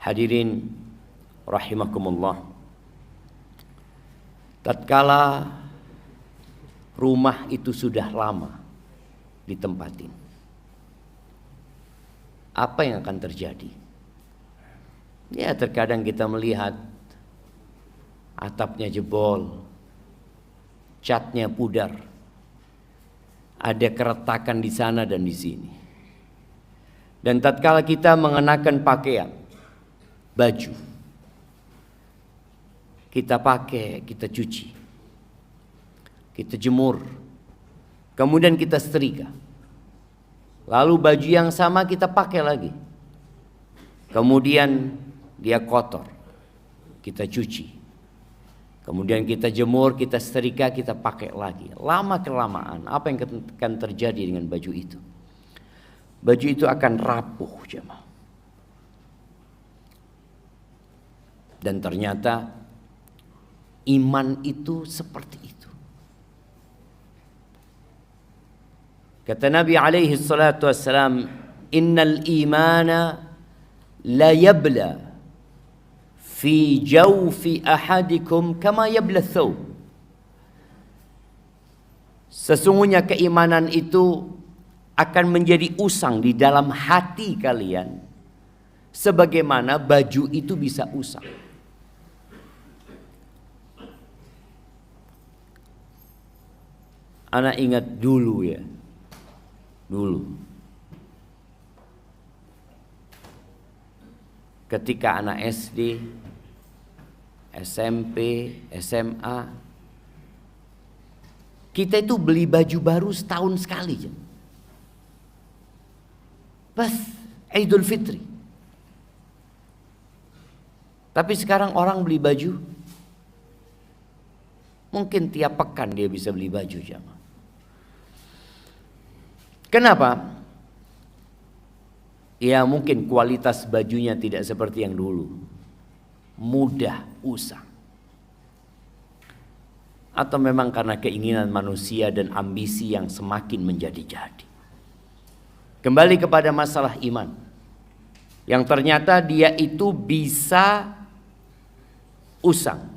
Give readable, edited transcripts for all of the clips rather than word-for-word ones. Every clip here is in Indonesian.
Hadirin rahimakumullah. Tatkala rumah itu sudah lama ditempatin, apa yang akan terjadi? Ya, terkadang kita melihat atapnya jebol, catnya pudar, ada keretakan di sana dan di sini. Dan tatkala kita mengenakan pakaian, baju, kita pakai, kita cuci, kita jemur, kemudian kita setrika, lalu baju yang sama kita pakai lagi, kemudian dia kotor, kita cuci, kemudian kita jemur, kita setrika, kita pakai lagi. Lama kelamaan apa yang akan terjadi dengan baju itu? Baju itu akan rapuh, jemaah. Dan ternyata iman itu seperti itu. Kata Nabi alaihi salatu wassalam, innal imana la yabla fi jawfi ahadikum kama yabla thawb. Sesungguhnya keimanan itu akan menjadi usang di dalam hati kalian, sebagaimana baju itu bisa usang. Anak ingat dulu ya, dulu ketika anak SD, SMP, SMA, kita itu beli baju baru setahun sekali. Pas Idul Fitri. Tapi sekarang orang beli baju mungkin tiap pekan dia bisa beli baju, jamaah. Kenapa? Ya mungkin kualitas bajunya tidak seperti yang dulu, mudah usang, atau memang karena keinginan manusia dan ambisi yang semakin menjadi-jadi. Kembali kepada masalah iman, yang ternyata dia itu bisa usang.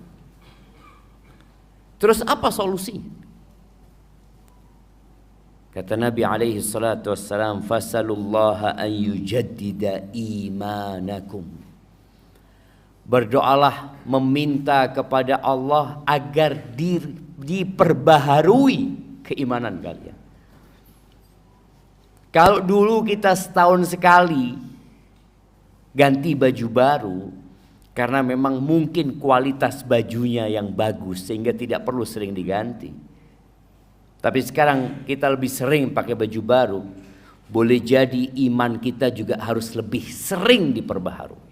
Terus apa solusinya? Kata Nabi alaihi salatu wassalam, fasalullaha an yujaddida imanakum. Berdoalah meminta kepada Allah agar diperbaharui keimanan kalian. Kalau dulu kita setahun sekali ganti baju baru, karena memang mungkin kualitas bajunya yang bagus sehingga tidak perlu sering diganti. Tapi sekarang kita lebih sering pakai baju baru, boleh jadi iman kita juga harus lebih sering diperbaharui.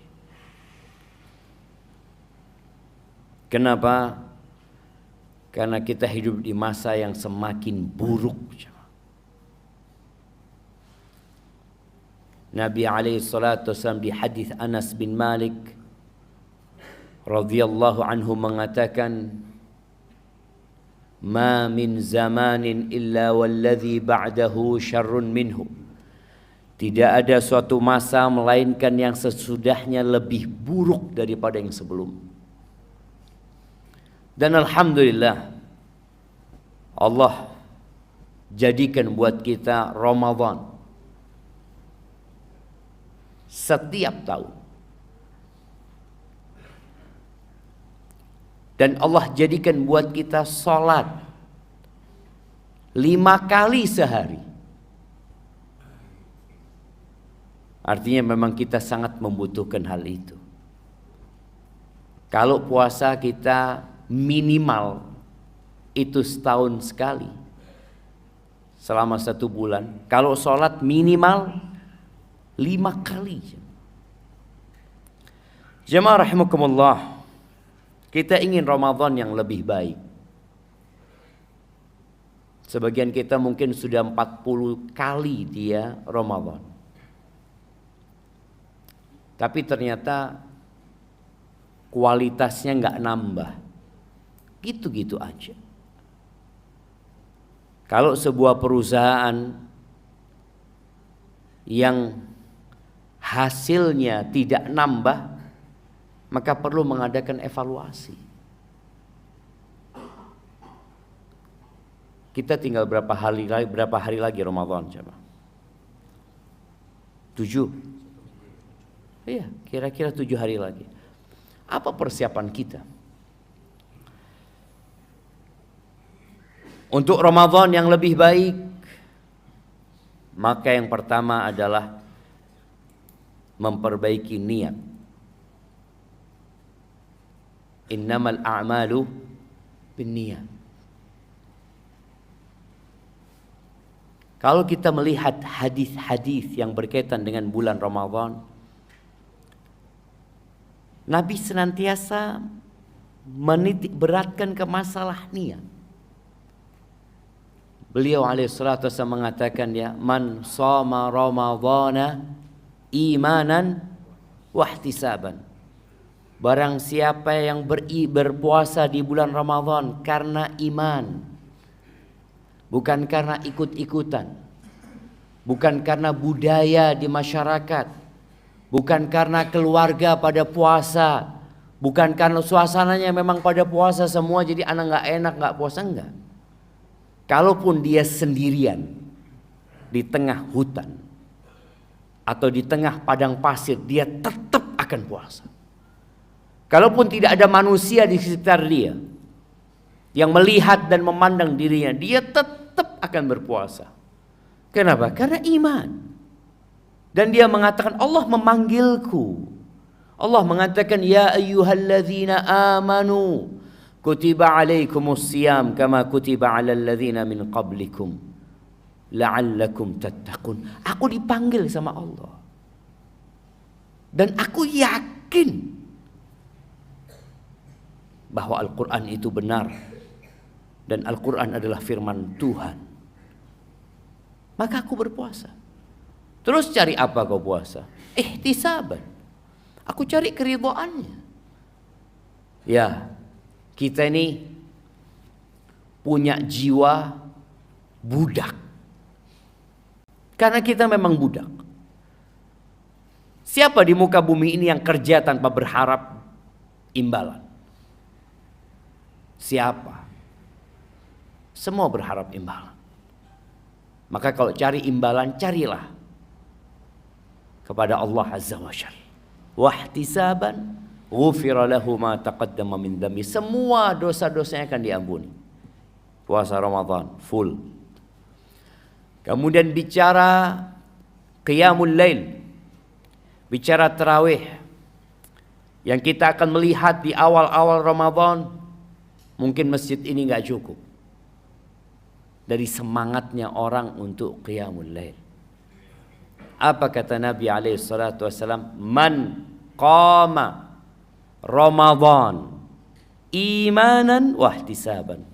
Kenapa? Karena kita hidup di masa yang semakin buruk. Nabi alaihi salatu wasallam di hadis Anas bin Malik radhiyallahu anhu mengatakan, ma min zamanin illa walladhi ba'dahu syarrun minhu. Tidak ada suatu masa melainkan yang sesudahnya lebih buruk daripada yang sebelum. Dan alhamdulillah Allah jadikan buat kita Ramadan setiap tahun. Dan Allah jadikan buat kita sholat 5 kali sehari. Artinya memang kita sangat membutuhkan hal itu. Kalau puasa kita minimal itu setahun sekali selama 1 bulan. Kalau sholat minimal 5 kali. Jemaah rahimakumullah, kita ingin Ramadan yang lebih baik. Sebagian kita mungkin sudah 40 kali dia Ramadan. Tapi ternyata kualitasnya nggak nambah. Gitu-gitu aja. Kalau sebuah perusahaan yang hasilnya tidak nambah, maka perlu mengadakan evaluasi. Kita tinggal berapa hari lagi Ramadan coba? 7. Iya, kira-kira 7 hari lagi. Apa persiapan kita untuk Ramadan yang lebih baik? Maka yang pertama adalah memperbaiki niat. Innamal a'malu binniyat. Kalau kita melihat hadis-hadis yang berkaitan dengan bulan Ramadan, Nabi senantiasa menitik beratkan ke masalah niat. Beliau alaihissalatu wassalam mengatakan, ya, man shoma ramadhana imanan wahtisaban. Barang siapa yang berpuasa di bulan Ramadan karena iman, bukan karena ikut-ikutan, bukan karena budaya di masyarakat, bukan karena keluarga pada puasa, bukan karena suasananya memang pada puasa semua jadi anak nggak enak nggak puasa, enggak. Kalaupun dia sendirian di tengah hutan atau di tengah padang pasir, dia tetap akan puasa. Kalaupun tidak ada manusia di sekitar dia yang melihat dan memandang dirinya, dia tetap akan berpuasa. Kenapa? Karena iman. Dan dia mengatakan, Allah memanggilku. Allah mengatakan, ya ayyuhalladzina amanu kutiba alaikumus siyam kama kutiba alal ladzina min qablikum la'allakum tattaqun. Aku dipanggil sama Allah. Dan aku yakin bahwa Al-Quran itu benar dan Al-Quran adalah firman Tuhan. Maka aku berpuasa. Terus cari apa kau puasa? Ihtisaban. Aku cari keridhaannya. Ya, kita ini punya jiwa budak. Karena kita memang budak. Siapa di muka bumi ini yang kerja tanpa berharap imbalan? Siapa? Semua berharap imbalan. Maka kalau cari imbalan, carilah kepada Allah Azza wa Jalla. Wahtisaban ghufira lahu ma taqaddama min dhanbi. Semua dosa-dosanya akan diampuni. Puasa Ramadan full. Kemudian bicara qiyamul lail, bicara tarawih, yang kita akan melihat di awal-awal Ramadan. Mungkin masjid ini nggak cukup dari semangatnya orang untuk qiyamul lail. Apa kata Nabi alaihi salatu wasallam? Man qama Ramadan imanan wahtisaban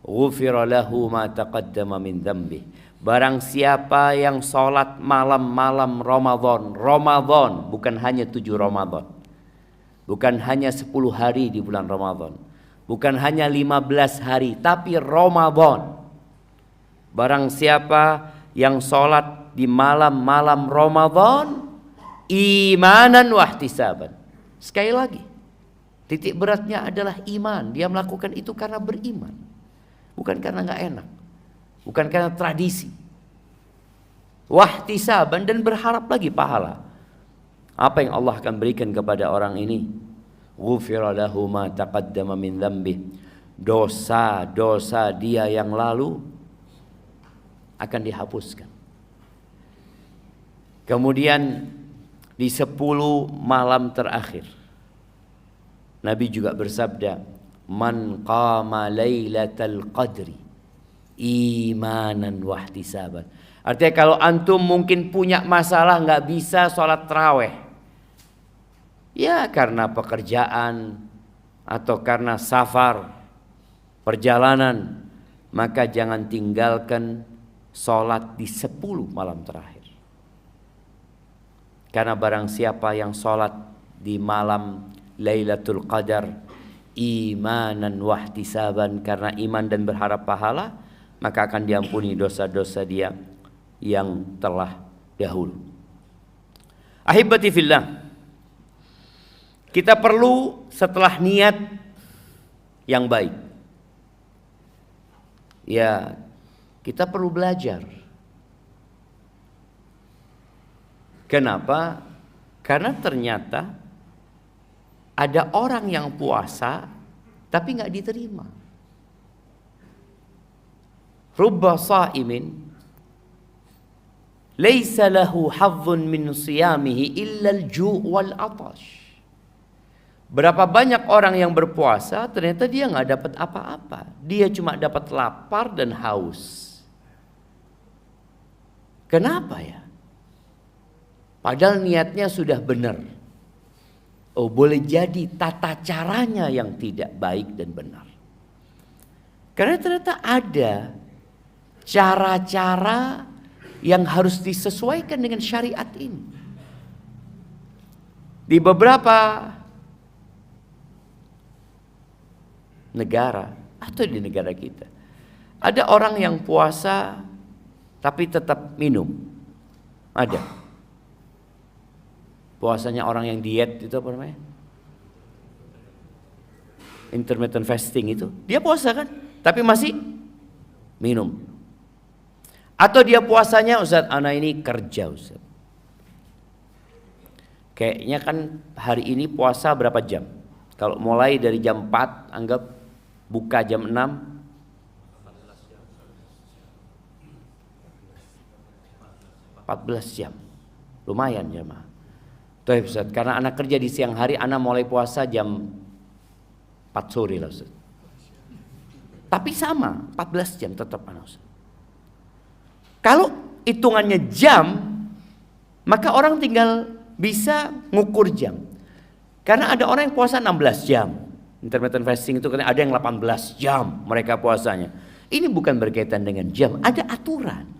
ghufira lahu ma taqaddama min dhanbi. Barang siapa yang salat malam-malam Ramadan, bukan hanya 7 Ramadan, bukan hanya 10 hari di bulan Ramadan, bukan hanya 15 hari, tapi Ramadan. Barang siapa yang sholat di malam-malam Ramadan imanan wahtisaban. Sekali lagi, titik beratnya adalah iman. Dia melakukan itu karena beriman, bukan karena nggak enak, bukan karena tradisi. Wahtisaban, dan berharap lagi pahala. Apa yang Allah akan berikan kepada orang ini? Ghufira lahu ma taqaddama min dhanbi. Dosa-dosa dia yang lalu akan dihapuskan. Kemudian di 10 malam terakhir Nabi juga bersabda, man qama lailatal qadri imanan wahtisaban. Artinya kalau antum mungkin punya masalah nggak bisa sholat tarawih, ya karena pekerjaan atau karena safar, perjalanan, maka jangan tinggalkan sholat di 10 malam terakhir. Karena barang siapa yang sholat di malam Lailatul Qadar imanan wahtisaban, karena iman dan berharap pahala, maka akan diampuni dosa-dosa dia yang telah dahulu. Ahibati fillah, Kita perlu setelah niat yang baik, ya kita perlu belajar. Kenapa? Karena ternyata ada orang yang puasa tapi nggak diterima. Rubba sa'imin laisa lahu hazzun min siyamihi illa al-ju' wal 'atash. Berapa banyak orang yang berpuasa ternyata dia nggak dapat apa-apa. Dia cuma dapat lapar dan haus. Kenapa ya? Padahal niatnya sudah benar. Oh, boleh jadi tata caranya yang tidak baik dan benar. Karena ternyata ada cara-cara yang harus disesuaikan dengan syariat ini. Di beberapa negara atau di negara kita, ada orang yang puasa tapi tetap minum. Ada. Puasanya orang yang diet itu apa namanya? Intermittent fasting itu. Dia puasa kan, tapi masih minum. Atau dia puasanya, Ustaz, anak ini kerja, Ustaz. Kayaknya kan hari ini puasa berapa jam? Kalau mulai dari jam 4, anggap buka jam 6, 14 jam. Lumayan jemaah. Tuh Ustaz, karena anak kerja di siang hari, anak mulai puasa jam 4 sore lah Ustaz. Tapi sama, 14 jam tetap anak Ustaz. Kalau hitungannya jam, maka orang tinggal bisa ngukur jam. Karena ada orang yang puasa 16 jam. Intermittent fasting itu ada yang 18 jam mereka puasanya. Ini bukan berkaitan dengan jam, ada aturan.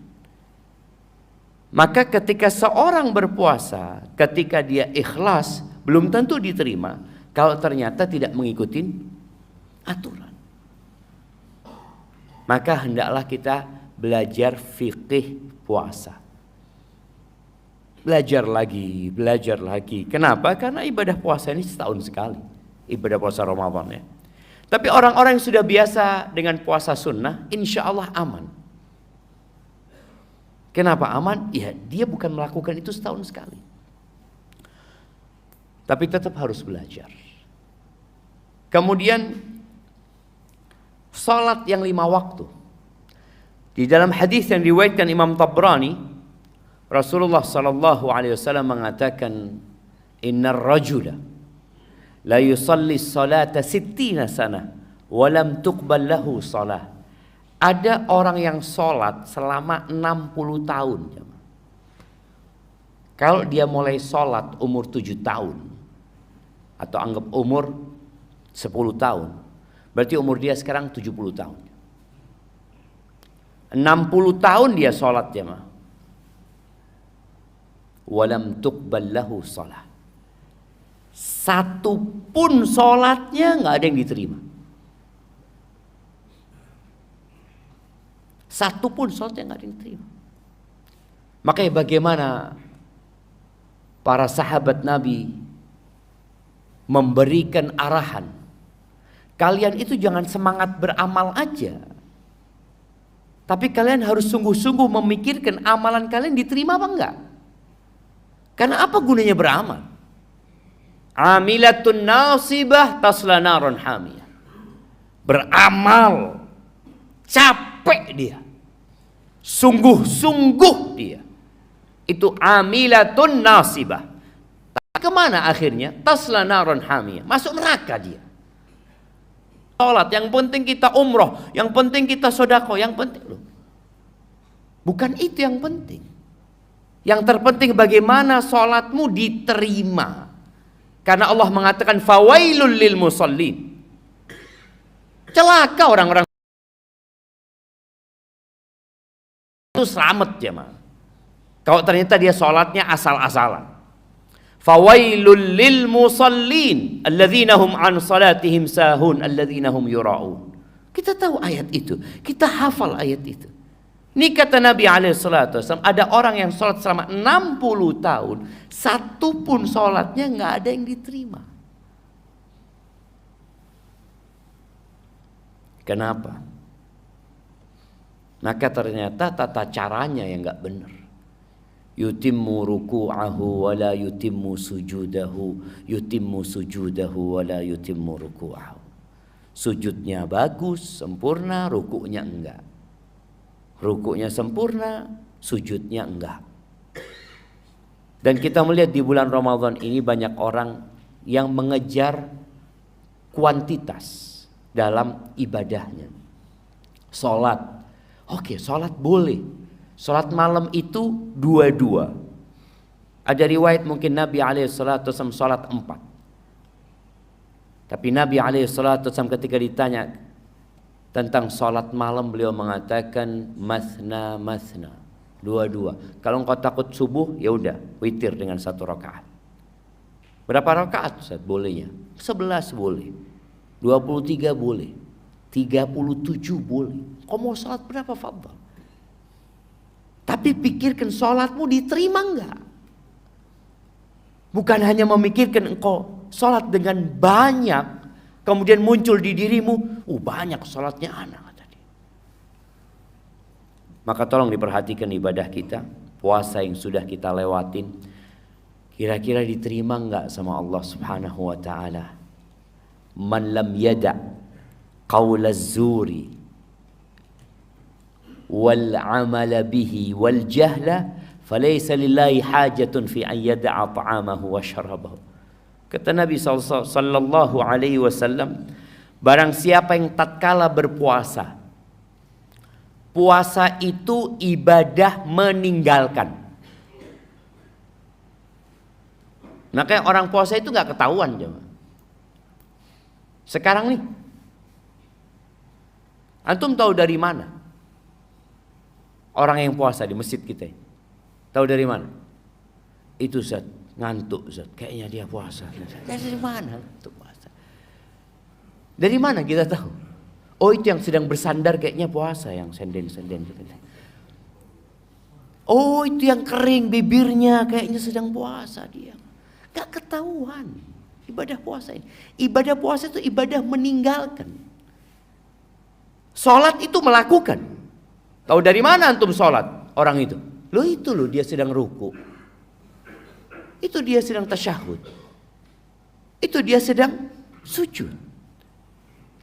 Maka ketika seorang berpuasa, ketika dia ikhlas, belum tentu diterima kalau ternyata tidak mengikuti aturan. Maka hendaklah kita belajar fikih puasa. Belajar lagi. Kenapa? Karena ibadah puasa ini setahun sekali. Ibadah puasa Ramadan ya. Tapi orang-orang yang sudah biasa dengan puasa sunnah, insya Allah aman. Kenapa aman? Ya dia bukan melakukan itu setahun sekali. Tapi tetap harus belajar. Kemudian salat yang 5 waktu. Di dalam hadis yang diriwayatkan Imam Tabrani, Rasulullah sallallahu alaihi wasallam mengatakan, "Innar rajula la yusalli salata 60 sanah wa lam tuqbal lahu salah." Ada orang yang sholat selama 60 tahun. Kalau dia mulai sholat umur 7 tahun, atau anggap umur 10 tahun, berarti umur dia sekarang 70 tahun. 60 tahun dia sholat jemaah. Walam tuqbal lahu salah. Satu pun sholatnya nggak ada yang diterima. Satu pun sholatnya nggak ada yang diterima. Makanya bagaimana para sahabat Nabi memberikan arahan. Kalian itu jangan semangat beramal aja. Tapi kalian harus sungguh-sungguh memikirkan amalan kalian diterima apa enggak. Karena apa gunanya beramal? Amilatun nasibah tasla naron hamiyah. Beramal capek dia. Sungguh-sungguh dia. Itu amilatun nasibah. Tapi kemana akhirnya? Tasla naron hamiyah. Masuk neraka dia. Sholat, yang penting kita umroh, yang penting kita sodako, yang penting loh. Bukan itu yang penting. Yang terpenting bagaimana sholatmu diterima. Karena Allah mengatakan fawailul lil musallin. Celaka orang-orang itu selamat jemaah. Kalau ternyata dia sholatnya asal-asalan. Fawailul lil musallin alladzina hum an salatihim sahun alladzina hum yura'un. Kita tahu ayat itu, kita hafal ayat itu. Ini kata Nabi SAW, ada orang yang sholat selama 60 tahun, satu pun sholatnya nggak ada yang diterima. Kenapa? Maka ternyata tata caranya yang enggak benar. Yutimmu ruku'ahu wa la yutimmu sujudahu, yutimmu sujudahu wa la yutimmu ruku'ahu. Sujudnya bagus, sempurna, rukuknya enggak. Rukuknya sempurna, sujudnya enggak. Dan kita melihat di bulan Ramadan ini banyak orang yang mengejar kuantitas dalam ibadahnya. Salat, oke, salat boleh. Salat malam itu 2-2. Ada riwayat mungkin Nabi SAW salat 4. Tapi Nabi SAW ketika ditanya tentang salat malam, beliau mengatakan masna masna, 2-2. Kalau engkau takut subuh, ya udah witir dengan 1 rakaat. Berapa rakaat Ustaz bolehnya? 11 boleh, 23 boleh, 37 boleh. Kau mau salat berapa, fadhal. Tapi pikirkan salatmu diterima enggak? Bukan hanya memikirkan engkau salat dengan banyak, kemudian muncul di dirimu, banyak salatnya anak tadi. Maka tolong diperhatikan ibadah kita, puasa yang sudah kita lewatin, kira-kira diterima enggak sama Allah Subhanahu wa taala? Man lam yada' qaulaz zuri wal amala bihi wal jahla falaysa lillahi hajatun fi an yada'a ta'amahu wa syarabahu. Kata Nabi sallallahu alaihi wasallam, barang siapa yang tatkala berpuasa, puasa itu ibadah meninggalkan. Makanya orang puasa itu nggak ketahuan jemaah. Sekarang nih, antum tahu dari mana? Orang yang puasa di masjid kita, tahu dari mana? Itu Ustaz, ngantuk Ustaz, kayaknya dia puasa. Dari mana untuk puasa? Dari mana kita tahu? Oh, itu yang sedang bersandar kayaknya puasa, yang senden-senden. Oh, itu yang kering bibirnya kayaknya sedang puasa dia. Gak ketahuan ibadah puasa ini. Ibadah puasa itu ibadah meninggalkan. Salat itu melakukan. Tahu dari mana antum sholat orang itu? Itu loh dia sedang ruku. Itu dia sedang tasyahud. Itu dia sedang sujud.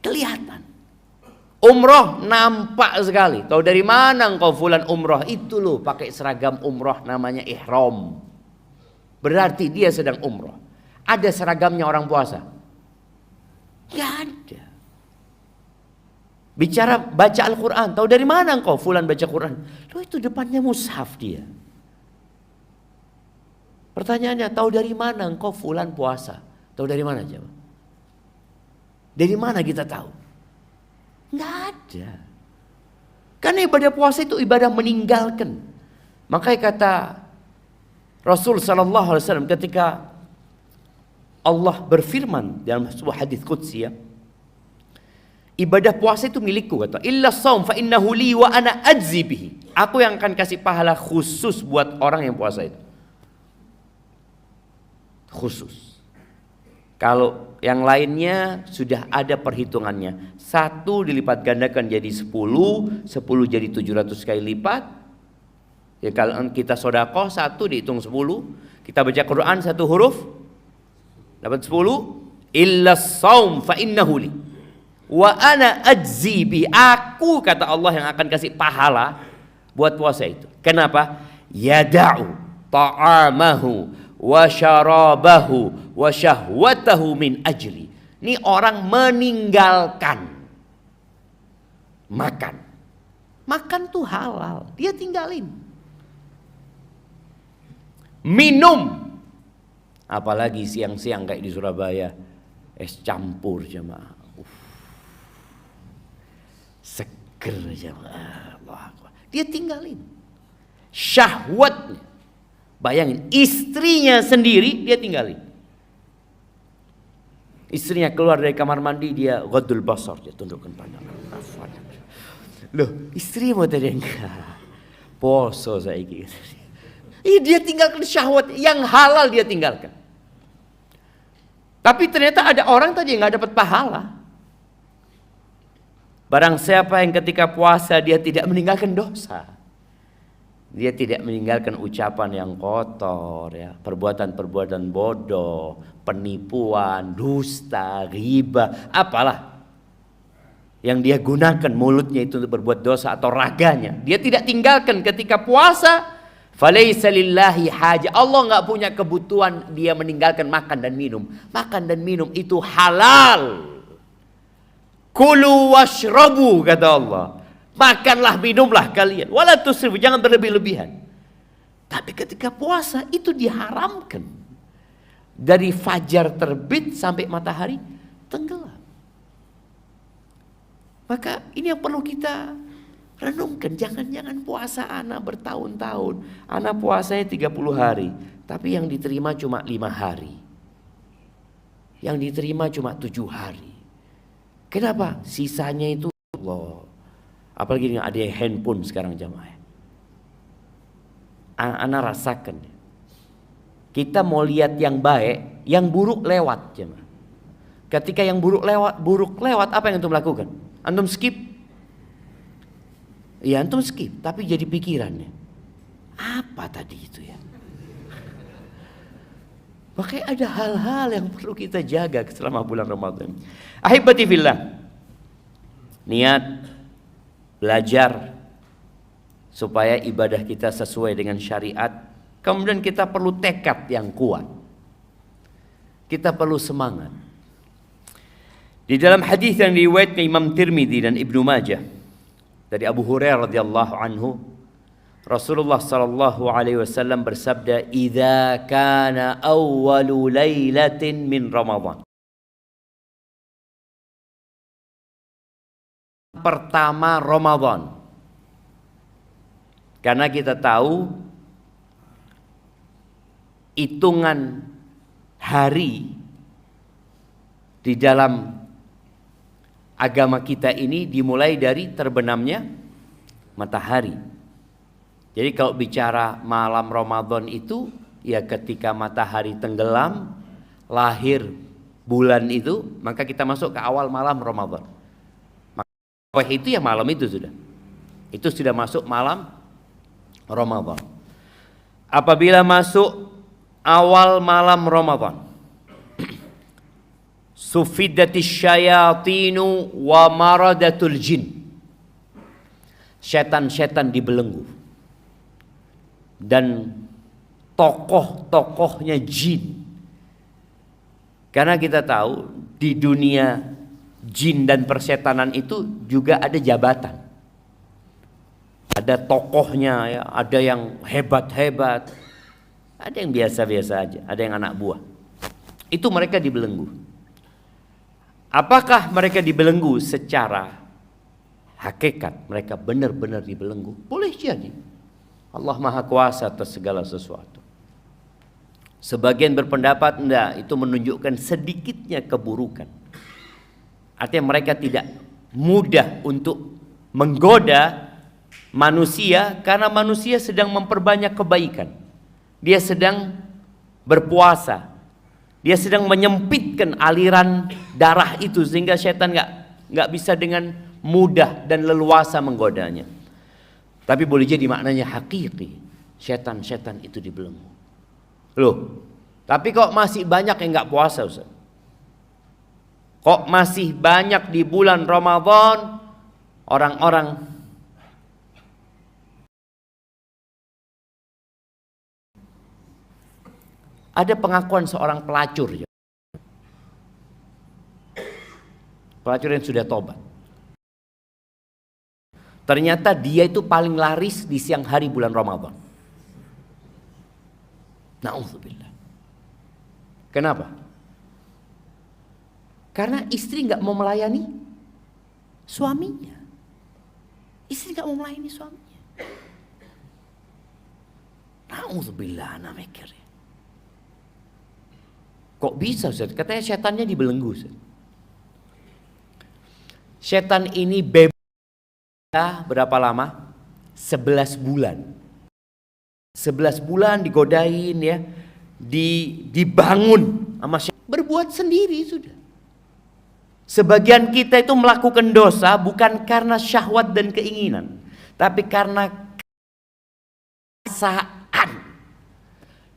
Kelihatan. Umroh nampak sekali. Tahu dari mana engkau fulan umroh? Itu loh pakai seragam umroh namanya ihram. Berarti dia sedang umroh. Ada seragamnya orang puasa? Gak ada. Bicara baca Al-Quran, tahu dari mana engkau fulan baca Quran? Itu depannya mushaf dia. Pertanyaannya, tahu dari mana engkau fulan puasa? Tahu dari mana jemaah? Dari mana kita tahu? Nggak ada. Karena ibadah puasa itu ibadah meninggalkan. Makanya kata Rasul sallallahu alaihi wasallam ketika Allah berfirman dalam sebuah hadis qudsi, ya, ibadah puasa itu milikku, kata. Illa shaum fa innahu li wa ana ajzi bihi. Aku yang akan kasih pahala khusus buat orang yang puasa itu. Khusus. Kalau yang lainnya sudah ada perhitungannya. 1 dilipat gandakan jadi 10, 10 jadi 700 kali lipat. Ya, kalau kita sedekah 1 dihitung 10, kita baca Quran 1 huruf dapat 10. Illa shaum fa innahu li wa ana ajzi bi. Aku, kata Allah, yang akan kasih pahala buat puasa itu. Kenapa? Yada'u ta'amahu wa syarabahu wa syahwatahu min ajli. Ini orang meninggalkan makan. Makan tuh halal, dia tinggalin. Minum, apalagi siang-siang kayak di Surabaya, es campur jemaah. Seger jemaah. Dia tinggalin. Syahwatnya, bayangin, istrinya sendiri dia tinggalin. Istrinya keluar dari kamar mandi, dia ghadul basar, dia tundukkan pandangan. Loh, istri mau tadi enggak poso saiki. Dia tinggalkan syahwat yang halal, dia tinggalkan. Tapi ternyata ada orang tadi yang nggak dapat pahala. Barang siapa yang ketika puasa dia tidak meninggalkan dosa, dia tidak meninggalkan ucapan yang kotor, ya, perbuatan-perbuatan bodoh, penipuan, dusta, riba, apalah yang dia gunakan mulutnya itu untuk berbuat dosa atau raganya, dia tidak tinggalkan ketika puasa. Falaisa lillahi haja. Allah nggak punya kebutuhan dia meninggalkan makan dan minum. Makan dan minum itu halal. Kulu washrabu, kata Allah. Makanlah, minumlah kalian. Wala tusrifu, jangan berlebih-lebihan. Tapi ketika puasa itu diharamkan. Dari fajar terbit sampai matahari tenggelam. Maka ini yang perlu kita renungkan. Jangan-jangan puasa anak bertahun-tahun. Anak puasanya 30 hari. Tapi yang diterima cuma 5 hari. Yang diterima cuma 7 hari. Kenapa? Sisanya itu Allah. Apalagi dengan ada handphone sekarang jamaah. Anak rasakan. Kita mau lihat yang baik, yang buruk lewat jemaah. Ketika yang buruk lewat, apa yang antum lakukan? Antum skip? Ya antum skip, tapi jadi pikirannya. Apa tadi itu ya? Makanya ada hal-hal yang perlu kita jaga selama bulan Ramadan. Ahibati fillah. Niat belajar supaya ibadah kita sesuai dengan syariat. Kemudian kita perlu tekad yang kuat. Kita perlu semangat. Di dalam hadis yang diriwayatkan Imam Tirmidzi dan Ibnu Majah dari Abu Hurairah radhiyallahu anhu, Rasulullah sallallahu alaihi wasallam bersabda, "Idza kana awwalu lailatin min Ramadan." Pertama Ramadan. Karena kita tahu hitungan hari di dalam agama kita ini dimulai dari terbenamnya matahari. Jadi kalau bicara malam Ramadan itu ya ketika matahari tenggelam, lahir bulan itu, maka kita masuk ke awal malam Ramadan. Maka itu ya malam itu sudah. Itu sudah masuk malam Ramadan. Apabila masuk awal malam Ramadan, sufidatis syayatinu wa maradatul jin. Setan-setan dibelenggu. Dan tokoh-tokohnya jin. Karena kita tahu di dunia jin dan persetanan itu juga ada jabatan. Ada tokohnya ya, ada yang hebat-hebat. Ada yang biasa-biasa aja, ada yang anak buah. Itu mereka dibelenggu. Apakah mereka dibelenggu secara hakikat? Mereka benar-benar dibelenggu? Boleh jadi. Allah Maha Kuasa atas segala sesuatu. Sebagian berpendapat enggak, itu menunjukkan sedikitnya keburukan. Artinya mereka tidak mudah untuk menggoda manusia karena manusia sedang memperbanyak kebaikan. Dia sedang berpuasa. Dia sedang menyempitkan aliran darah itu sehingga setan nggak bisa dengan mudah dan leluasa menggodanya. Tapi boleh jadi maknanya hakiki. Setan-setan itu dibelenggu. Loh, tapi kok masih banyak yang nggak puasa, Ustaz? Kok masih banyak di bulan Ramadan orang-orang ada pengakuan seorang pelacur. Pelacur yang sudah tobat. Ternyata dia itu paling laris di siang hari bulan Ramadan. Na'udzubillah. Kenapa? Karena istri nggak mau melayani suaminya. Istri nggak mau melayani suaminya. Na'udzubillah, anak mikir. Kok bisa, Ustaz? Katanya setannya dibelenggu, Ustaz. Setan ini bebas berapa lama? 11 bulan. 11 bulan digodain ya. Dibangun sama setan. Berbuat sendiri sudah. Sebagian kita itu melakukan dosa bukan karena syahwat dan keinginan, tapi karena kebiasaan.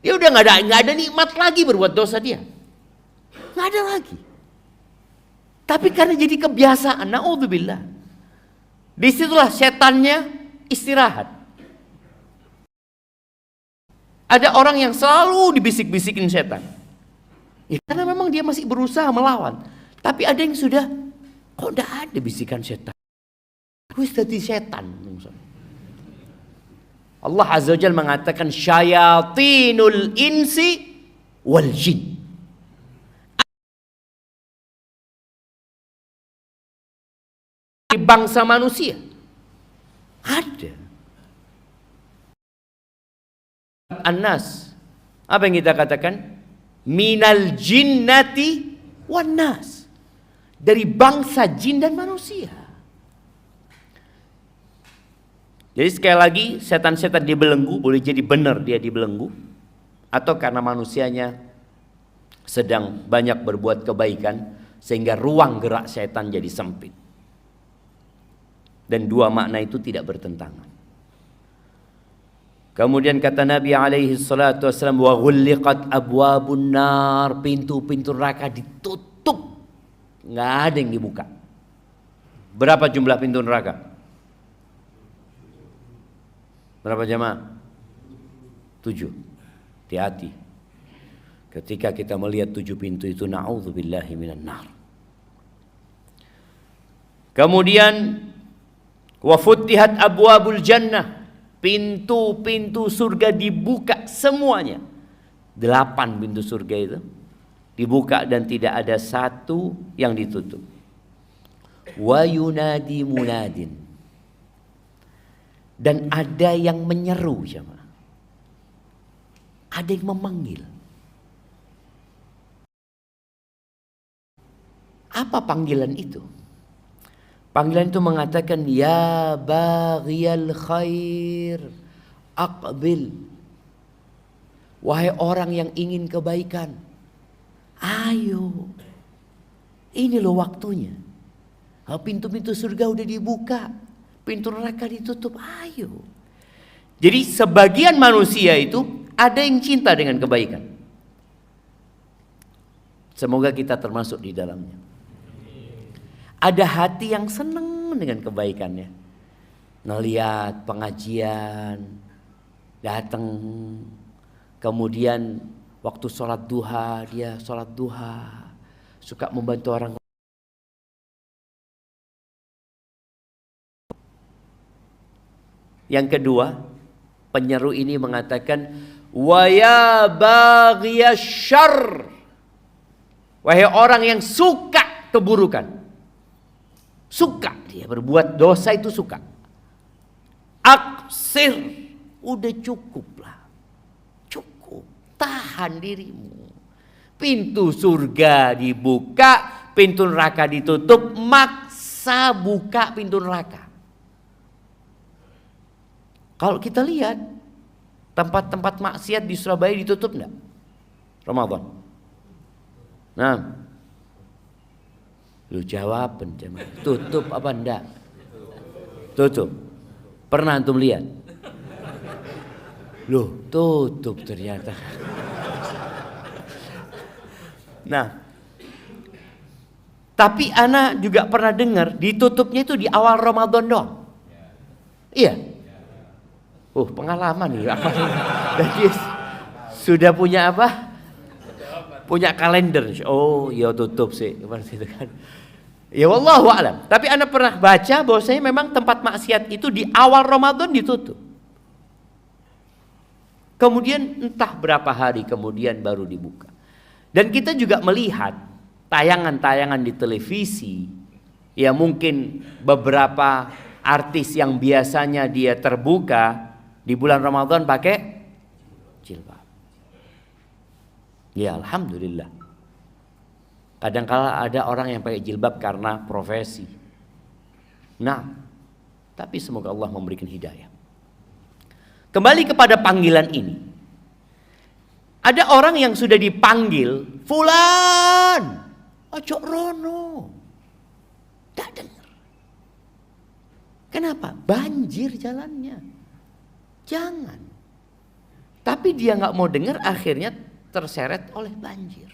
Dia udah nggak ada nikmat lagi berbuat dosa dia, nggak ada lagi. Tapi karena jadi kebiasaan, naudzubillah. Disitulah setannya istirahat. Ada orang yang selalu dibisik-bisikin setan. Ya, karena memang dia masih berusaha melawan. Tapi ada yang sudah, kok tidak ada bisikan setan. Gue jadi setan. Allah Azza wa Jalla mengatakan syayatinul insi wal jin. Bangsa manusia ada. An-nas, apa yang kita katakan? Minal jinnati wan nas, dari bangsa jin dan manusia. Jadi sekali lagi, setan-setan dibelenggu, boleh jadi benar dia dibelenggu, atau karena manusianya sedang banyak berbuat kebaikan sehingga ruang gerak setan jadi sempit. Dan dua makna itu tidak bertentangan. Kemudian kata Nabi alaihi salatu wasallam, wa ghulliqat abwabun nar, pintu-pintu neraka ditutup, nggak ada yang dibuka. Berapa jumlah pintu neraka? Berapa jemaah? 7. Hati-hati ketika kita melihat 7 pintu itu, na'udzubillahi minan nar. Kemudian wa futtihat abwabul jannah, pintu-pintu surga dibuka semuanya. 8 pintu surga itu dibuka dan tidak ada satu yang ditutup. Wa yunadi munadin, dan ada yang menyeru jemaah. Ada yang memanggil. Apa panggilan itu? Panggilan itu mengatakan, ya baghiyal khair aqbil. Wahai orang yang ingin kebaikan, ayo. Ini loh waktunya. Pintu-pintu surga udah dibuka, pintu neraka ditutup, ayo. Jadi sebagian manusia itu ada yang cinta dengan kebaikan. Semoga kita termasuk di dalamnya. Ada hati yang senang dengan kebaikannya. Ngelihat pengajian, datang, kemudian waktu sholat duha, dia sholat duha, suka membantu orang. Yang kedua, penyeru ini mengatakan, wa ya baghiyasy syarr, wahai orang yang suka keburukan. Suka dia berbuat dosa itu, suka. Aksir, udah cukuplah. Cukup, tahan dirimu. Pintu surga dibuka, pintu neraka ditutup, maksa buka pintu neraka. Kalau kita lihat tempat-tempat maksiat di Surabaya ditutup enggak? Ramadan. Nah, lu jawab, tutup apa enggak? Tutup. Pernah antum lihat? Loh, tutup ternyata. Nah, tapi ana juga pernah dengar ditutupnya itu di awal Ramadan doang. Iya. Pengalaman nih. Jadi sudah punya apa? Punya kalender. Oh, ya tutup sih. Seperti itu kan. Ya wallahu a'lam. Tapi ana pernah baca bahwasanya memang tempat maksiat itu di awal Ramadan ditutup. Kemudian entah berapa hari kemudian baru dibuka. Dan kita juga melihat tayangan-tayangan di televisi. Ya mungkin beberapa artis yang biasanya dia terbuka di bulan Ramadan pakai jilbab. Ya alhamdulillah. Kadang-kala ada orang yang pakai jilbab karena profesi. Nah, tapi semoga Allah memberikan hidayah. Kembali kepada panggilan ini. Ada orang yang sudah dipanggil, fulan, ojo rono. Gak dengar. Kenapa? Banjir jalannya. Jangan. Tapi dia gak mau dengar, akhirnya terseret oleh banjir.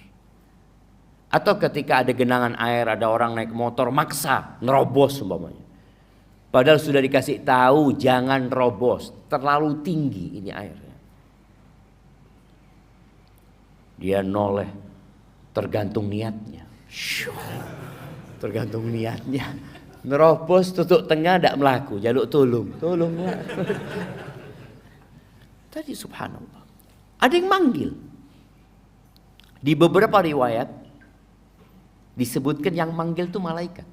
Atau ketika ada genangan air, ada orang naik motor maksa nerobos umpamanya. Padahal sudah dikasih tahu jangan robos, terlalu tinggi ini airnya. Dia noleh, tergantung niatnya. Tergantung niatnya. Nerobos tutup tengah tidak melaku, jaluk tolong. Tolonglah. Tadi subhanallah. Ada yang manggil. Di beberapa riwayat disebutkan yang manggil itu malaikat.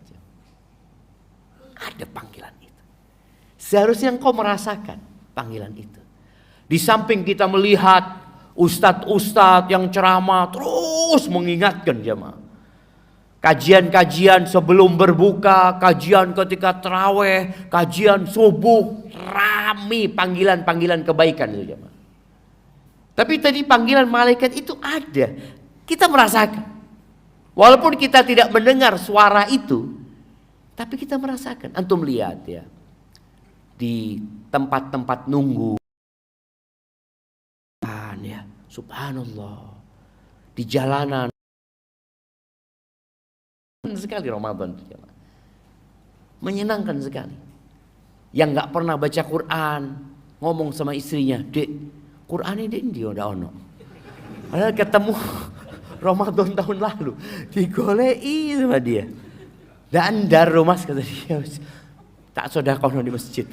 Ada panggilan itu. Seharusnya engkau merasakan panggilan itu. Di samping kita melihat ustadz-ustadz yang ceramah terus mengingatkan jemaah. Kajian-kajian sebelum berbuka, kajian ketika tarawih, kajian subuh, rame panggilan-panggilan kebaikan itu jemaah. Tapi tadi panggilan malaikat itu ada. Kita merasakan. Walaupun kita tidak mendengar suara itu, tapi kita merasakan. Antum lihat ya, di tempat-tempat nunggu, ya, subhanallah, di jalanan. Sekali Ramadan, menyenangkan sekali. Yang nggak pernah baca Quran, ngomong sama istrinya, dek, Quran ini dia udah ono. Padahal ketemu Ramadan tahun lalu, digolei sama dia. Dan darumas kata dia, tak sodakono di masjid.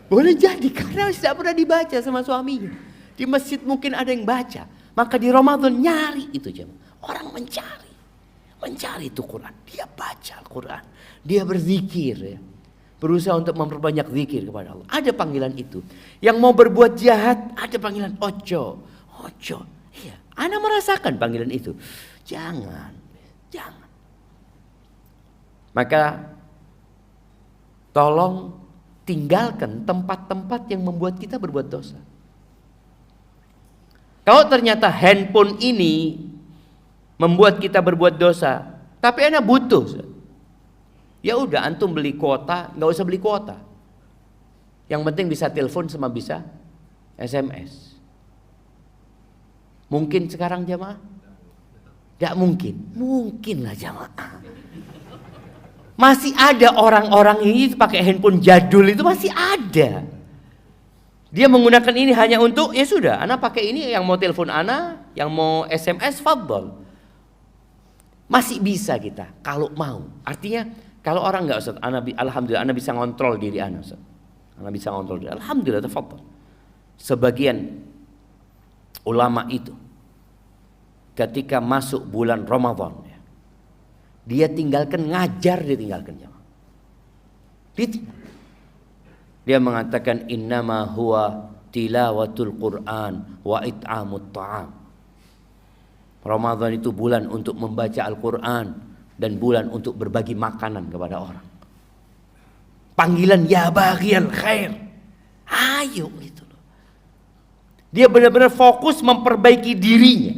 Boleh jadi karena tidak pernah dibaca sama suaminya. Di masjid mungkin ada yang baca, maka di Ramadan nyari itu jemaah. Orang mencari itu Quran. Dia baca Al-Quran, dia berzikir ya. Berusaha untuk memperbanyak zikir kepada Allah. Ada panggilan itu. Yang mau berbuat jahat, ada panggilan ojo. Iya, ana merasakan panggilan itu. Jangan. Maka tolong tinggalkan tempat-tempat yang membuat kita berbuat dosa. Kalau ternyata handphone ini membuat kita berbuat dosa, tapi ana butuh, ya udah antum beli kuota, nggak usah beli kuota. Yang penting bisa telepon sama bisa SMS. Mungkin sekarang jamaah? Tidak mungkin. Mungkin lah jamaah. Masih ada orang-orang ini pakai handphone jadul itu masih ada. Dia menggunakan ini hanya untuk, ya sudah, ana pakai ini, yang mau telepon ana, yang mau SMS, fadhol. Masih bisa kita kalau mau. Artinya kalau orang enggak Ustaz, alhamdulillah ana bisa ngontrol diri ana Ustaz. Ana bisa ngontrol diri. Alhamdulillah, tafadhol. Sebagian ulama itu ketika masuk bulan Ramadan, dia tinggalkan ngajar, dia mengatakan innama huwa tilawatul Quran wa it'amut ta'am. Ramadan itu bulan untuk membaca Al-Quran dan bulan untuk berbagi makanan kepada orang. Panggilan ya baghiyal khair, ayo gitu loh. Dia benar-benar fokus memperbaiki dirinya.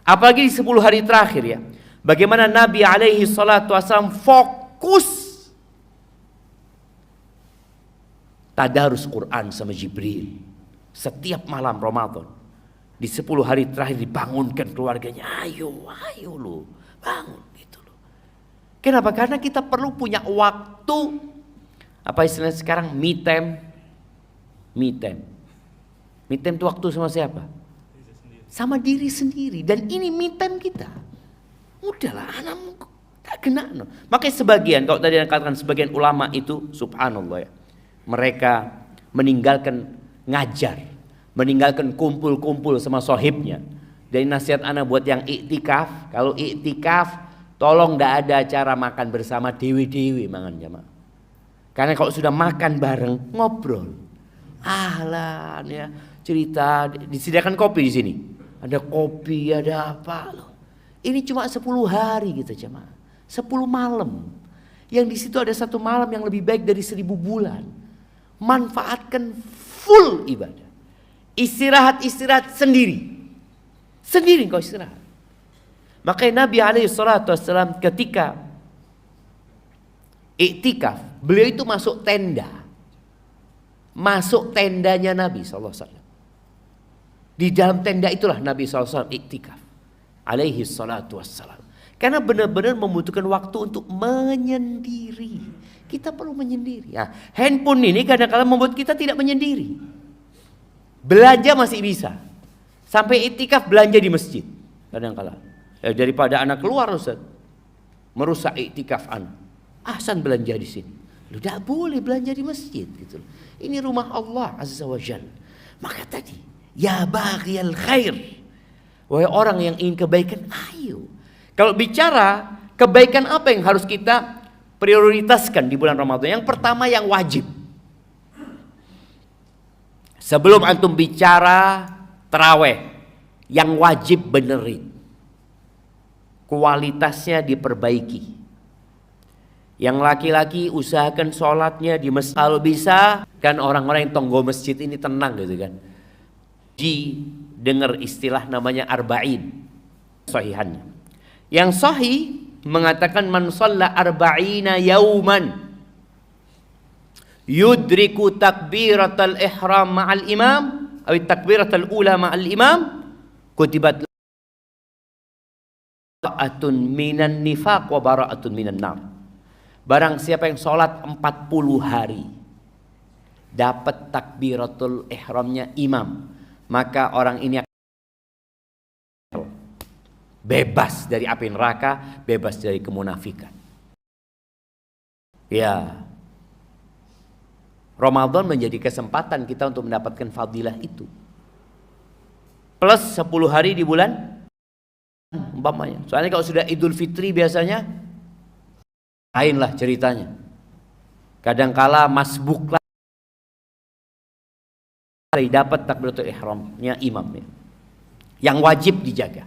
Apalagi di 10 hari terakhir ya. Bagaimana Nabi alaihi salatu wasallam fokus tadarus Quran sama Jibril. Setiap malam Ramadan. Di 10 hari terakhir dibangunkan keluarganya. Ayo lu, bangun gitu loh. Kenapa? Karena kita perlu punya waktu, apa istilahnya sekarang, me time. Me time itu waktu sama siapa? Sama diri sendiri. Dan ini me time kita. Udahlah, anak tak kena. No. Makanya sebagian, kalau tadi dikatakan sebagian ulama itu, subhanallah ya, mereka meninggalkan ngajar, meninggalkan kumpul-kumpul sama sohibnya. Dari nasihat anak buat yang iktikaf, kalau iktikaf, tolong tidak ada acara makan bersama dewi-dewi mangan jamaah. Karena kalau sudah makan bareng, ngobrol, ahlan ya, cerita, disediakan kopi di sini, ada kopi, ada apa loh. Ini cuma 10 hari gitu jemaah. 10 malam. Yang di situ ada 1 malam yang lebih baik dari 1000 bulan. Manfaatkan full ibadah. Istirahat sendiri. Sendiri kau istirahat. Makanya Nabi SAW ketika iktikaf, beliau itu masuk tenda. Masuk tendanya Nabi SAW. Di dalam tenda itulah Nabi SAW iktikaf. Alaihi salatu wassalam. Karena benar-benar membutuhkan waktu untuk menyendiri. Kita perlu menyendiri. Nah, handphone ini kadang-kadang membuat kita tidak menyendiri. Belanja masih bisa. Sampai iktikaf belanja di masjid. Kadang-kadang. Daripada anak keluar, Ustaz, merusak iktikaf anak. Ahsan belanja di sini. Lu tidak boleh belanja di masjid. Gitu. Ini rumah Allah Azza wa Jalla. Maka tadi, ya baghiyal khair. Wahai orang yang ingin kebaikan, ayo. Kalau bicara kebaikan apa yang harus kita prioritaskan di bulan Ramadan? Yang pertama yang wajib. Sebelum antum bicara taraweh, yang wajib benerin. Kualitasnya diperbaiki. Yang laki-laki usahakan sholatnya di masjid. Kalau bisa, kan orang-orang yang tonggo masjid ini tenang gitu kan. Dengar istilah namanya arba'in. Sahihannya. Yang sahih mengatakan man shalla arba'ina yauman yudriku takbiratal ihram ma'al imam atau takbiratal ula ma'al imam kutibat bara'atun minan nifaq wa bara'atun minan nar. Barang siapa yang sholat 40 hari dapat takbiratul ihramnya imam, maka orang ini bebas dari api neraka, bebas dari kemunafikan. Ya, Ramadan menjadi kesempatan kita untuk mendapatkan fadilah itu. Plus 10 hari di bulan umpamanya. Soalnya kalau sudah Idul Fitri biasanya lainlah ceritanya. Kadangkala masbuk lah dapat takbiratul ihramnya imam ya. Yang wajib dijaga.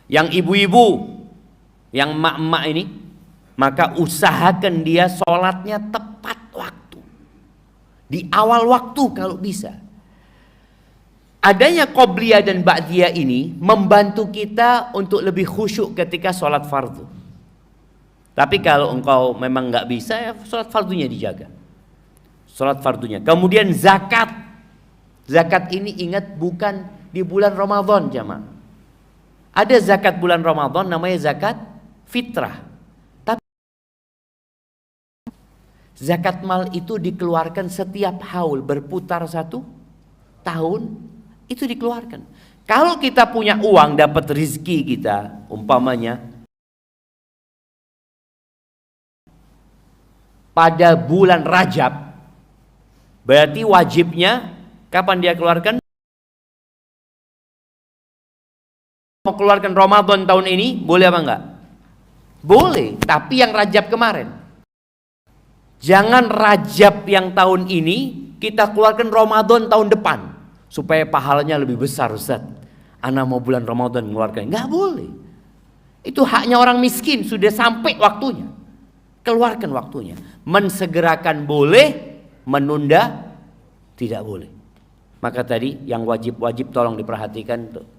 Yang ibu-ibu, yang emak-emak ini, maka usahakan dia sholatnya tepat waktu. Di awal waktu kalau bisa. Adanya qobliyah dan ba'diyah ini membantu kita untuk lebih khusyuk ketika sholat fardu. Tapi kalau engkau memang nggak bisa, ya sholat fardunya dijaga. Sholat fardunya. Kemudian zakat. Zakat ini ingat bukan di bulan Ramadan jamaah. Ada zakat bulan Ramadan namanya zakat fitrah. Tapi zakat mal itu dikeluarkan setiap haul, berputar 1 tahun itu dikeluarkan. Kalau kita punya uang dapat rezeki kita, umpamanya pada bulan Rajab, berarti wajibnya kapan dia keluarkan? Mau keluarkan Ramadan tahun ini, boleh apa enggak? Boleh, tapi yang Rajab kemarin. Jangan Rajab yang tahun ini kita keluarkan Ramadan tahun depan supaya pahalanya lebih besar, Ustaz. Ana mau bulan Ramadan mengeluarkan. Enggak boleh. Itu haknya orang miskin, sudah sampai waktunya. Keluarkan waktunya. Mensegerakan boleh, menunda tidak boleh. Maka tadi yang wajib-wajib tolong diperhatikan tuh.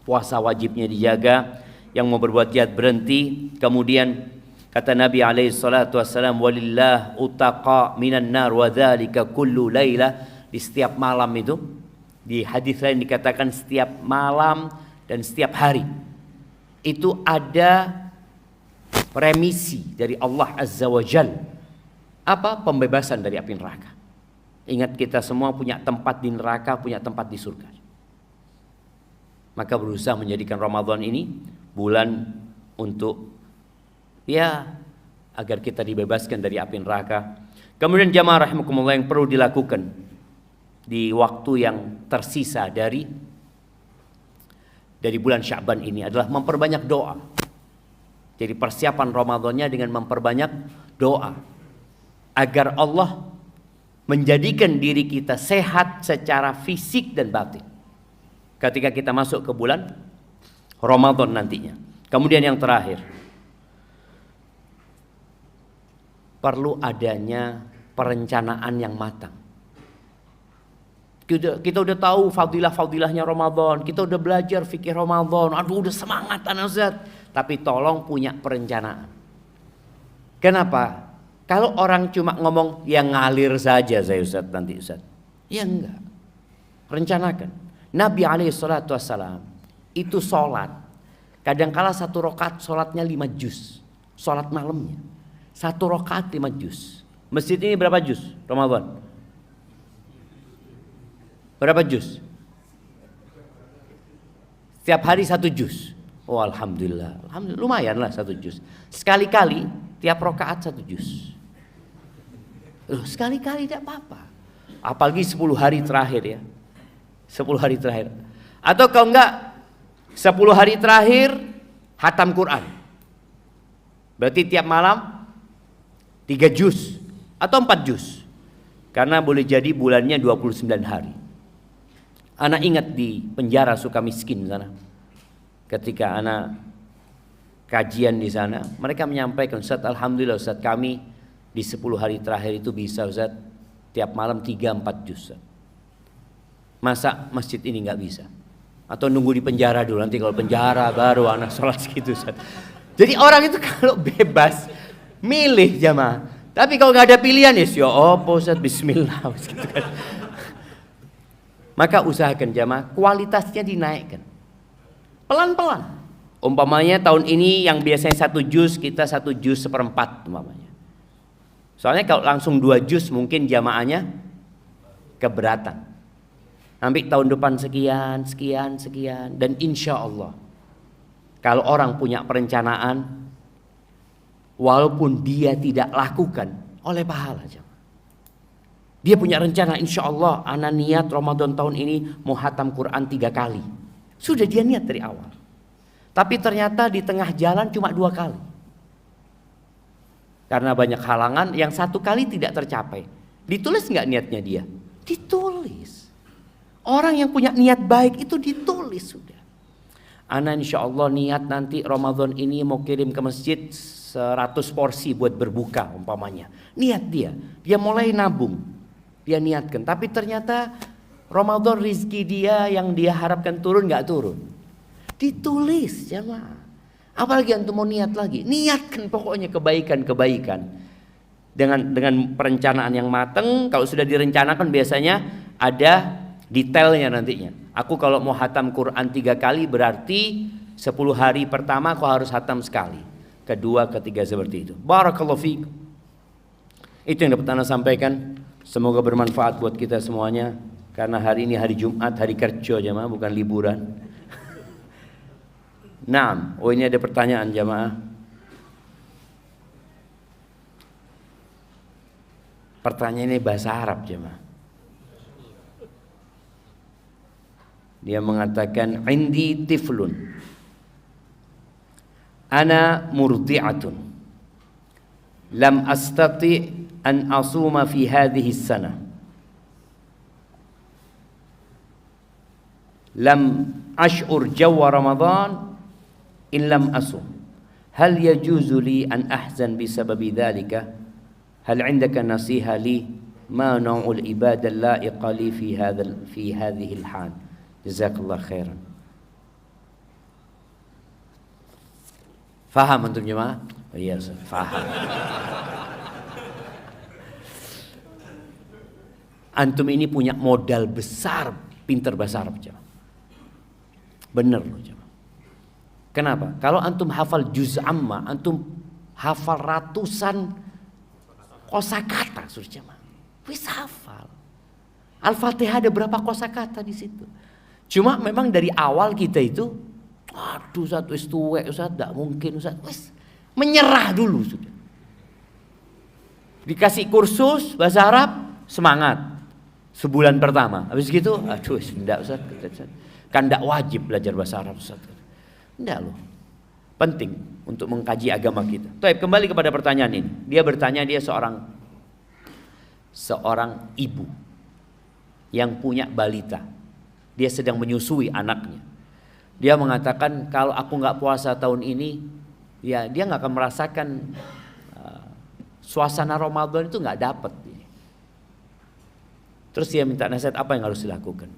Puasa wajibnya dijaga, yang mau berbuat jahat berhenti. Kemudian kata Nabi alaihi salatu wassalam, walillah utaqa minan nar wa dzalika kullu lailah. Di setiap malam itu, di hadis lain dikatakan setiap malam dan setiap hari itu ada remisi dari Allah Azza wa Jal. Apa? Pembebasan dari api neraka. Ingat, kita semua punya tempat di neraka, punya tempat di surga. Maka berusaha menjadikan Ramadan ini bulan untuk ya agar kita dibebaskan dari api neraka. Kemudian jamaah rahimakumullah, yang perlu dilakukan di waktu yang tersisa dari bulan Sya'ban ini adalah memperbanyak doa. Jadi persiapan Ramadannya dengan memperbanyak doa agar Allah menjadikan diri kita sehat secara fisik dan batin ketika kita masuk ke bulan Ramadan nantinya. Kemudian yang terakhir, perlu adanya perencanaan yang matang. Kita udah tahu fadilah-fadilahnya Ramadan, kita udah belajar fikih Ramadan, aduh udah semangat anak Ustaz. Tapi tolong punya perencanaan. Kenapa? Kalau orang cuma ngomong yang ngalir saja saya Ustaz nanti Ustaz. Ya enggak. Rencanakan. Nabi SAW itu sholat. Kadangkala 1 rakaat sholatnya 5 juz. Sholat malamnya. 1 rakaat 5 juz. Masjid ini berapa juz Ramadan? Berapa juz? Setiap hari 1 juz. Oh alhamdulillah. Alhamdulillah lumayan lah 1 juz. Sekali-kali tiap rakaat 1 juz. Sekali-kali tidak apa-apa. Apalagi 10 hari terakhir ya. 10 hari terakhir. Atau kalau enggak 10 hari terakhir khatam Quran. Berarti tiap malam 3 juz atau 4 juz. Karena boleh jadi bulannya 29 hari. Anak ingat di penjara Sukamiskin sana. Ketika anak kajian di sana, mereka menyampaikan, Ustaz, alhamdulillah Ustaz, kami di 10 hari terakhir itu bisa Ustaz tiap malam 3-4 juz. Ustaz. Masa masjid ini nggak bisa? Atau nunggu di penjara dulu, nanti kalau penjara baru anak sholat segitu Ustaz. Jadi orang itu kalau bebas milih jamaah. Tapi kalau nggak ada pilihan ya opo Ustaz, bismillah gitu kan. Maka usahakan jamaah kualitasnya dinaikkan. Pelan-pelan. Umpamanya tahun ini yang biasanya 1 juz, kita 1 juz 1/4 umpamanya. Soalnya kalau langsung 2 juz mungkin jamaahnya keberatan. Nanti tahun depan sekian. Dan insya Allah kalau orang punya perencanaan, walaupun dia tidak lakukan, oleh pahala jamaah. Dia punya rencana, insya Allah ana niat Ramadan tahun ini mau khatam Quran 3 kali. Sudah dia niat dari awal. Tapi ternyata di tengah jalan cuma 2 kali. Karena banyak halangan, yang 1 kali tidak tercapai. Ditulis nggak niatnya dia? Ditulis. Orang yang punya niat baik itu ditulis sudah. Ana insya Allah niat nanti Ramadan ini mau kirim ke masjid 100 porsi buat berbuka umpamanya. Niat dia mulai nabung. Dia niatkan, tapi ternyata Ramadan rizki dia yang dia harapkan turun nggak turun. Ditulis jemaah. Apalagi antum mau niat lagi, niatkan pokoknya kebaikan. Dengan perencanaan yang matang. Kalau sudah direncanakan biasanya ada detailnya nantinya. Aku kalau mau hatam Quran 3 kali berarti 10 hari pertama aku harus hatam sekali. Kedua, ketiga seperti itu. Barakallahu fiikum. Itu yang dapat Anda sampaikan. Semoga bermanfaat buat kita semuanya. Karena hari ini hari Jumat, hari kerja jamaah, bukan liburan. Nah, ini ada pertanyaan jamaah. Pertanyaan ini bahasa Arab jamaah. Dia mengatakan, "Indi tiflun. Ana murdi'atun. Lam astati' an asuma fi hadhihi as-sanah. Lam ash'ur jawwa Ramadan in lam asum. Hal yajuzu li an ahzan bisababi dhalika? Hal 'indaka nasiha li ma naw'ul ibadah la'iqa li fi hadhihi al-hal?" Jazakallah khairan. Faham antum jemaah? Oh, iya, faham. Antum ini punya modal besar, pinter bahasa Arab jemaah. Bener loh jemaah. Kenapa? Kalau antum hafal juz amma, antum hafal ratusan kosakata suruh jemaah. Wis hafal. Al-Fatihah ada berapa kosakata di situ? Cuma memang dari awal kita itu, aduh Ustaz wis tuwek Ustaz, tidak mungkin Ustaz, wis menyerah dulu sudah. Dikasih kursus bahasa Arab, semangat. Sebulan pertama, habis gitu, aduh tidak Ustaz, kan tidak wajib belajar bahasa Arab Ustaz. Tidak loh, penting untuk mengkaji agama kita. Baik, kembali kepada pertanyaan ini. Dia bertanya, dia seorang ibu yang punya balita. Dia sedang menyusui anaknya. Dia mengatakan kalau aku nggak puasa tahun ini, ya dia nggak akan merasakan suasana Ramadan itu nggak dapat. Terus dia minta nasihat apa yang harus dilakukan.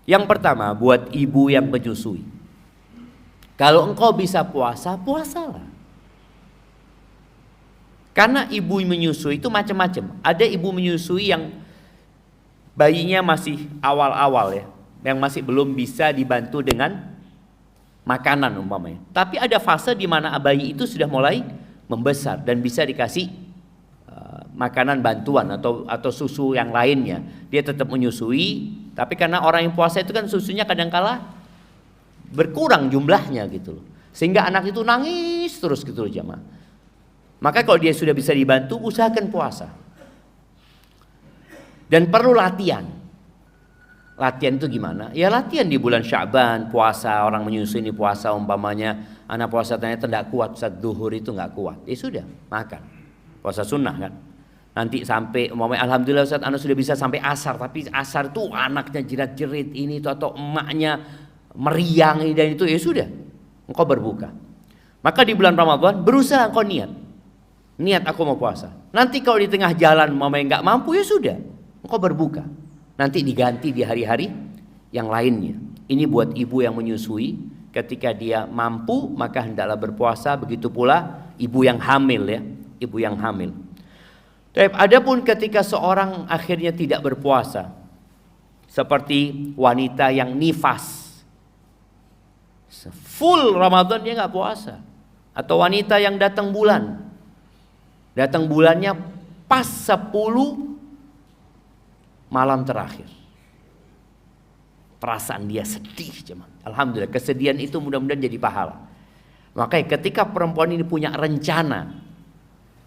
Yang pertama, buat ibu yang menyusui. Kalau engkau bisa puasa, puasalah. Karena ibu menyusui itu macam-macam. Ada ibu menyusui yang bayinya masih awal-awal ya, yang masih belum bisa dibantu dengan makanan umpamanya. Tapi ada fase di mana bayi itu sudah mulai membesar dan bisa dikasih makanan bantuan atau susu yang lainnya. Dia tetap menyusui, tapi karena orang yang puasa itu kan susunya kadang-kala berkurang jumlahnya gitu loh. Sehingga anak itu nangis terus gitu loh jamaah. Maka kalau dia sudah bisa dibantu, usahakan puasa. Dan perlu latihan. Latihan itu gimana? Ya latihan di bulan Sya'ban, puasa, orang menyusui ini puasa umpamanya. Anak puasa ternyata tidak kuat, saat duhur itu nggak kuat. Ya sudah, makan. Puasa sunnah kan. Nanti sampai umpamanya alhamdulillah Ustaz anak sudah bisa sampai asar, tapi asar tuh anaknya jerat-jerit ini itu atau emaknya meriang ini dan itu, ya sudah. Engkau berbuka. Maka di bulan Ramadan berusaha engkau niat aku mau puasa. Nanti kalau di tengah jalan umpamanya nggak mampu, ya sudah. Engkau berbuka. Nanti diganti di hari-hari yang lainnya. Ini buat ibu yang menyusui, ketika dia mampu maka hendaklah berpuasa. Begitu pula ibu yang hamil ya, ibu yang hamil. Adapun ketika seorang akhirnya tidak berpuasa, seperti wanita yang nifas, full Ramadan dia nggak puasa, atau wanita yang datang bulannya pas 10 malam terakhir, perasaan dia sedih cuman. Alhamdulillah kesedihan itu mudah-mudahan jadi pahala. Makanya ketika perempuan ini punya rencana,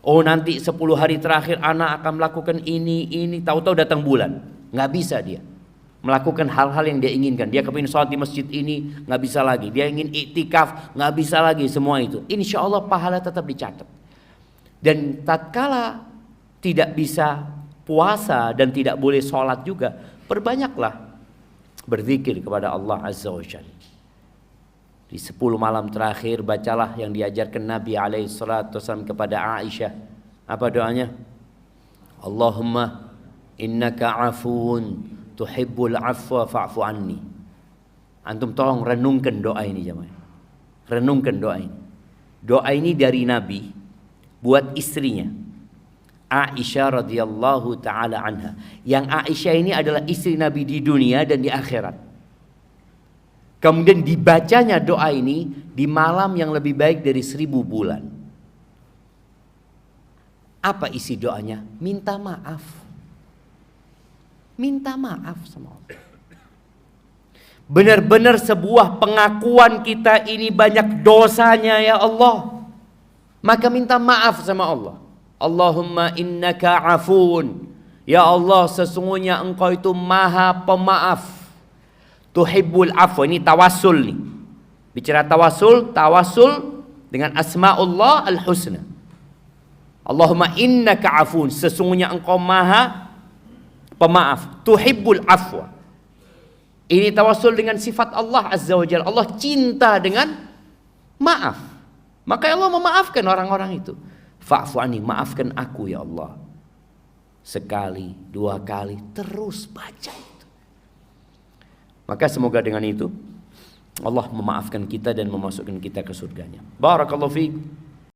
oh nanti 10 hari terakhir anak akan melakukan ini, tahu-tahu datang bulan, nggak bisa dia melakukan hal-hal yang dia inginkan. Dia kepingin sholat di masjid ini, nggak bisa lagi. Dia ingin iktikaf, nggak bisa lagi. Semua itu, insya Allah pahala tetap dicatat. Dan tatkala tidak bisa puasa dan tidak boleh sholat juga, perbanyaklah berzikir kepada Allah Azza wa Jalla. Di 10 malam terakhir bacalah yang diajarkan Nabi SAW kepada Aisyah. Apa doanya? Allahumma innaka afuun tuhibbul afwa fa'fu anni. Antum tolong renungkan doa ini jemaah. Renungkan doa ini. Doa ini dari Nabi buat istrinya Aisyah radhiyallahu taala anha. Yang Aisyah ini adalah istri Nabi di dunia dan di akhirat. Kemudian dibacanya doa ini di malam yang lebih baik dari 1000 bulan. Apa isi doanya? Minta maaf. Minta maaf sama Allah. Benar-benar sebuah pengakuan kita ini banyak dosanya ya Allah. Maka minta maaf sama Allah. Allahumma innaka afuun. Ya Allah sesungguhnya engkau itu maha pemaaf. Tuhibbul afwa, ini tawassul nih. Bicara tawassul dengan asmaullah al-husna. Allahumma innaka afun, sesungguhnya engkau maha pemaaf. Tuhibbul afwa. Ini tawassul dengan sifat Allah Azza wa Jalla. Allah cinta dengan maaf. Maka Allah memaafkan orang-orang itu. Fa'fu anni, maafkan aku ya Allah. Sekali, 2 kali, terus baca itu. Maka semoga dengan itu Allah memaafkan kita dan memasukkan kita ke surganya. Barakallahu fiik.